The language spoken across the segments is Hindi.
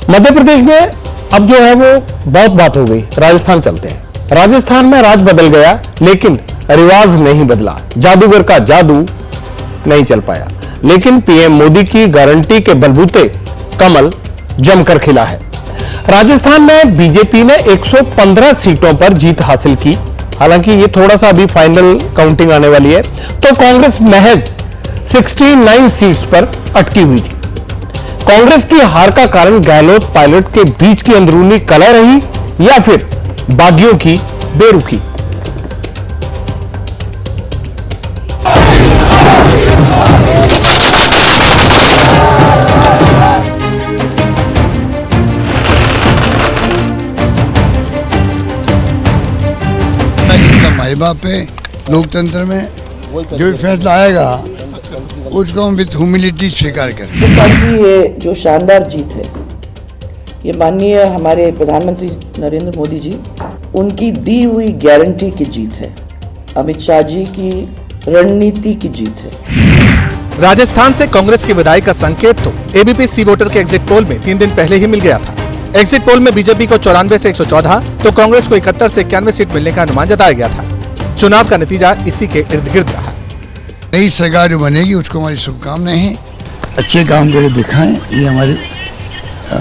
मध्य प्रदेश में अब जो है वो बहुत बात हो गई, राजस्थान चलते हैं। राजस्थान में राज बदल गया लेकिन रिवाज नहीं बदला। जादूगर का जादू नहीं चल पाया, लेकिन पीएम मोदी की गारंटी के बलबूते कमल जमकर खिला है। राजस्थान में बीजेपी ने 115 सीटों पर जीत हासिल की। हालांकि ये थोड़ा सा अभी फाइनल काउंटिंग आने वाली है, तो कांग्रेस महज 69 सीट्स पर अटकी हुई थी। कांग्रेस की हार का कारण गहलोत पायलट के बीच की अंदरूनी कलह रही या फिर बागियों की बेरुखी। माई बाप पे लोकतंत्र में जो भी फैसला आएगा उसको हम विद ह्यूमिलिटी स्वीकार करें। इस बार की ये जो शानदार जीत है, ये माननीय हमारे प्रधानमंत्री नरेंद्र मोदी जी उनकी दी हुई गारंटी की जीत है, अमित शाह जी की रणनीति की जीत है। राजस्थान से कांग्रेस की विदाई का संकेत तो एबीपी सी वोटर के एग्जिट पोल में 3 दिन पहले ही मिल गया था। एग्जिट पोल में बीजेपी को 94 से 114 तो कांग्रेस को 71 से 91 सीट मिलने का अनुमान जताया गया था। चुनाव का नतीजा इसी के इर्द गिर्द रहा। नई सरकार जो बनेगी उसको हमारी शुभकामनाएं हैं, अच्छे काम करके दिखाएं, ये हमारी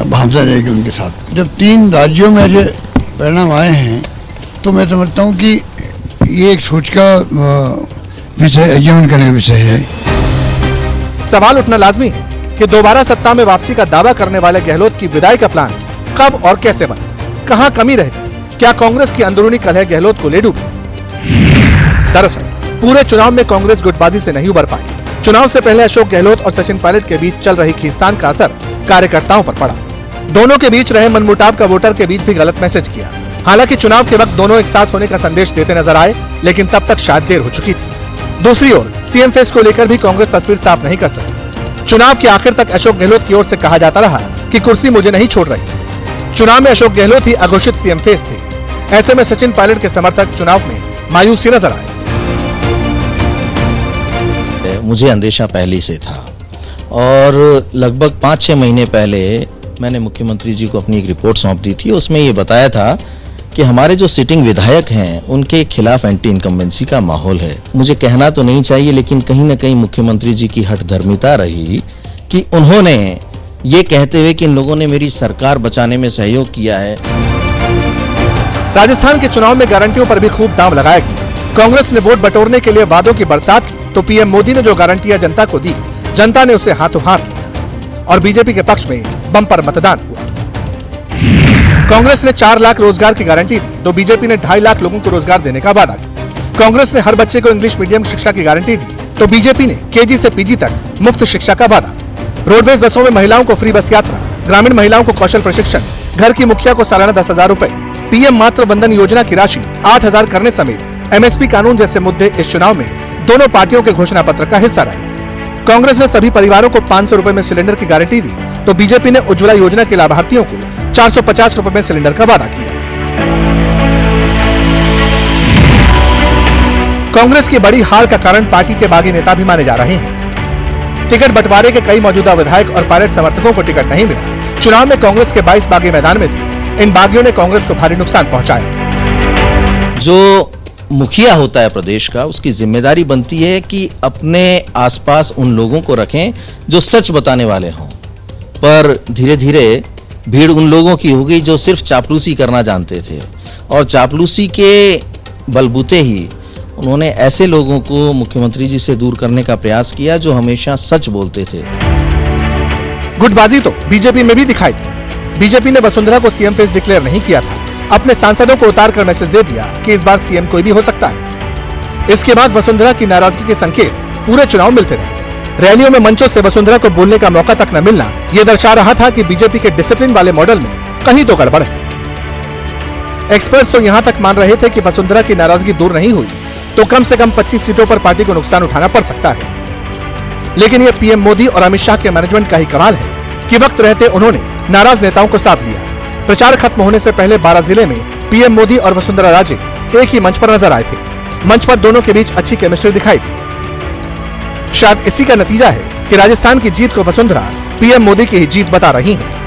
भावना रहेगी उनके साथ। जब 3 राज्यों में जो परिणाम आए हैं तो मैं समझता हूँ कि ये एक सोच का विषय, एग्जामिन करने का विषय है। सवाल उठना लाजमी है कि दोबारा सत्ता में वापसी का दावा करने वाले गहलोत की विदाई का प्लान कब और कैसे बना, कहां कमी रह गई, क्या कांग्रेस की अंदरूनी कलह गहलोत को ले डूबी। दरअसल पूरे चुनाव में कांग्रेस गुटबाजी से नहीं उबर पाई। चुनाव से पहले अशोक गहलोत और सचिन पायलट के बीच चल रही खींचतान का असर कार्यकर्ताओं पर पड़ा। दोनों के बीच रहे मनमुटाव का वोटर के बीच भी गलत मैसेज किया। हालांकि चुनाव के वक्त दोनों एक साथ होने का संदेश देते नजर आए, लेकिन तब तक शायद देर हो चुकी थी। दूसरी ओर सीएम फेस को लेकर भी कांग्रेस तस्वीर साफ नहीं कर सकी। चुनाव के आखिर तक अशोक गहलोत की ओर से कहा जाता रहा कि कुर्सी मुझे नहीं छोड़ रही। चुनाव में अशोक गहलोत ही अघोषित सीएम फेस थे। ऐसे में सचिन पायलट के समर्थक चुनाव में मायूसी नजर आए। मुझे अंदेशा पहले से था और लगभग 5-6 महीने पहले मैंने मुख्यमंत्री जी को अपनी एक रिपोर्ट सौंप दी थी। उसमें ये बताया था कि हमारे जो सिटिंग विधायक हैं उनके खिलाफ एंटी इनकम्बेंसी का माहौल है। मुझे कहना तो नहीं चाहिए, लेकिन कहीं न कहीं मुख्यमंत्री जी की हठधर्मिता रही कि उन्होंने ये कहते हुए कि इन लोगों ने मेरी सरकार बचाने में सहयोग किया है। राजस्थान के चुनाव में गारंटियों पर भी खूब दांव लगाया गया। कांग्रेस ने वोट बटोरने के लिए वादों की बरसात की, तो पीएम मोदी ने जो गारंटियां जनता को दी, जनता ने उसे हाथों हाथ लिया और बीजेपी के पक्ष में बम्पर मतदान हुआ। कांग्रेस ने 4 लाख रोजगार की गारंटी दी, तो बीजेपी ने 2.5 लाख लोगों को रोजगार देने का वादा किया। कांग्रेस ने हर बच्चे को इंग्लिश मीडियम शिक्षा की गारंटी दी, तो बीजेपी ने केजी से पीजी तक मुफ्त शिक्षा का वादा। रोडवेज बसों में महिलाओं को फ्री बस यात्रा, ग्रामीण महिलाओं को कौशल प्रशिक्षण, घर की मुखिया को सालाना 10,000 रुपए, पीएम मातृ वंदन योजना की राशि 8,000 करने समेत एमएसपी कानून जैसे मुद्दे इस चुनाव में दोनों पार्टियों के घोषणा पत्र का हिस्सा रहे। कांग्रेस ने सभी परिवारों को 500 रुपए में सिलेंडर की गारंटी दी, तो बीजेपी ने उज्ज्वला योजना के लाभार्थियों को 450 रुपए में सिलेंडर का वादा किया। कांग्रेस की बड़ी हार का कारण पार्टी के बागी नेता भी माने जा रहे हैं। टिकट बंटवारे के कई मौजूदा विधायक और पायलट समर्थकों को टिकट नहीं मिला। चुनाव में कांग्रेस के 22 बागी मैदान में थे। इन बागियों ने कांग्रेस को भारी नुकसान पहुंचाया। जो मुखिया होता है प्रदेश का, उसकी जिम्मेदारी बनती है कि अपने आसपास उन लोगों को रखें जो सच बताने वाले हों। पर धीरे धीरे भीड़ उन लोगों की हो गई जो सिर्फ चापलूसी करना जानते थे, और चापलूसी के बलबूते ही उन्होंने ऐसे लोगों को मुख्यमंत्री जी से दूर करने का प्रयास किया जो हमेशा सच बोलते थे। गुटबाजी तो बीजेपी में भी दिखाई दी। बीजेपी ने वसुंधरा को सीएम फेस डिक्लेयर नहीं किया था। अपने सांसदों को उतार कर मैसेज दे दिया कि इस बार सीएम कोई भी हो सकता है। इसके बाद वसुंधरा की नाराजगी के संकेत पूरे चुनाव मिलते रहे। रैलियों में मंचों से वसुंधरा को बोलने का मौका तक न मिलना यह दर्शा रहा था कि बीजेपी के डिसिप्लिन वाले मॉडल में कहीं तो गड़बड़ है। एक्सपर्ट्स तो यहां तक मान रहे थे कि वसुंधरा की नाराजगी दूर नहीं हुई तो कम से कम 25 सीटों पर पार्टी को नुकसान उठाना पड़ सकता है। लेकिन यह पीएम मोदी और अमित शाह के मैनेजमेंट का ही कमाल है कि वक्त रहते उन्होंने नाराज नेताओं को साथ लिया। प्रचार खत्म होने से पहले 12 जिले में पीएम मोदी और वसुंधरा राजे एक ही मंच पर नजर आए थे। मंच पर दोनों के बीच अच्छी केमिस्ट्री दिखाई दी। शायद इसी का नतीजा है कि राजस्थान की जीत को वसुंधरा पीएम मोदी की ही जीत बता रही हैं।